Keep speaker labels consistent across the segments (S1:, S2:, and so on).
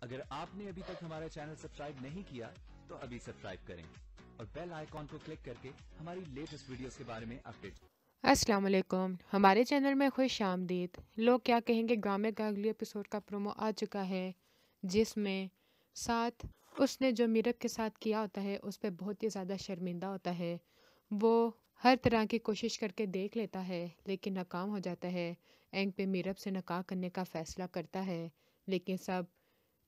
S1: اگر آپ نے ابھی تک ہمارا چینل سبسکرائب نہیں کیا تو ابھی سبسکرائب کریں اور بیل آئیکن کو کلک کر کے ہماری لیٹسٹ ویڈیوز کے بارے میں اپڈیٹ۔
S2: السلام علیکم، ہمارے چینل میں خوش آمدید۔ لوگ کیا کہیں گے ڈرامے کا اگلی ایپیسوڈ کا پرومو آ چکا ہے، جس میں ساتھ اس نے جو میرب کے ساتھ کیا ہوتا ہے اس پہ بہت ہی زیادہ شرمندہ ہوتا ہے۔ وہ ہر طرح کی کوشش کر کے دیکھ لیتا ہے لیکن ناکام ہو جاتا ہے۔ اینڈ پہ میرب سے نکاح کرنے کا فیصلہ کرتا ہے، لیکن سب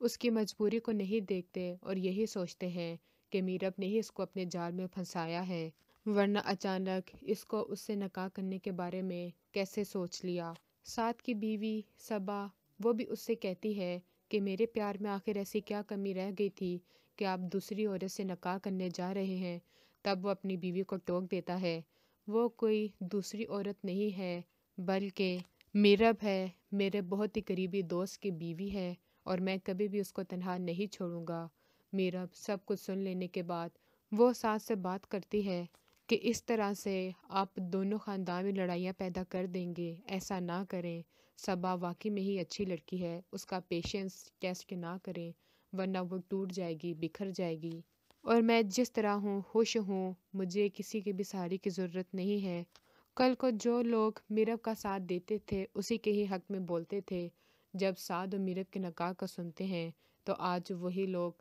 S2: اس کی مجبوری کو نہیں دیکھتے اور یہی سوچتے ہیں کہ میرب نے ہی اس کو اپنے جال میں پھنسایا ہے، ورنہ اچانک اس کو اس سے نکاح کرنے کے بارے میں کیسے سوچ لیا۔ ساتھ کی بیوی صبا وہ بھی اس سے کہتی ہے کہ میرے پیار میں آخر ایسی کیا کمی رہ گئی تھی کہ آپ دوسری عورت سے نکاح کرنے جا رہے ہیں۔ تب وہ اپنی بیوی کو ٹوک دیتا ہے، وہ کوئی دوسری عورت نہیں ہے بلکہ میرب ہے، میرے بہت ہی قریبی دوست کی بیوی ہے اور میں کبھی بھی اس کو تنہا نہیں چھوڑوں گا۔ میرب سب کچھ سن لینے کے بعد وہ ساتھ سے بات کرتی ہے کہ اس طرح سے آپ دونوں خاندان میں لڑائیاں پیدا کر دیں گے، ایسا نہ کریں۔ صبا واقعی میں ہی اچھی لڑکی ہے، اس کا پیشنس ٹیسٹ نہ کریں ورنہ وہ ٹوٹ جائے گی، بکھر جائے گی، اور میں جس طرح ہوں خوش ہوں، مجھے کسی کے بھی سہارے کی ضرورت نہیں ہے۔ کل کو جو لوگ میرب کا ساتھ دیتے تھے اسی کے ہی حق میں بولتے تھے، جب سعد و میرب کے نکاح کا سنتے ہیں تو آج وہی لوگ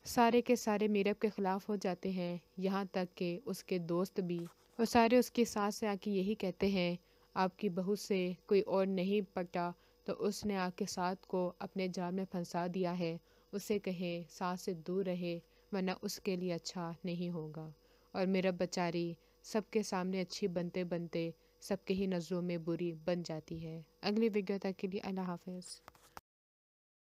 S2: سارے کے سارے میرب کے خلاف ہو جاتے ہیں، یہاں تک کہ اس کے دوست بھی، اور سارے اس کی ساس سے آ کے یہی کہتے ہیں آپ کی بہو سے کوئی اور نہیں پٹا تو اس نے آ کے سعد کو اپنے جال میں پھنسا دیا ہے، اسے کہیں ساس سے دور رہے ورنہ اس کے لیے اچھا نہیں ہوگا۔ اور میرب بیچاری سب کے سامنے اچھی بنتے بنتے سب کے ہی نظروں میں بری بن جاتی ہے۔ اگلی ویڈیو تک کے لیے اللہ حافظ۔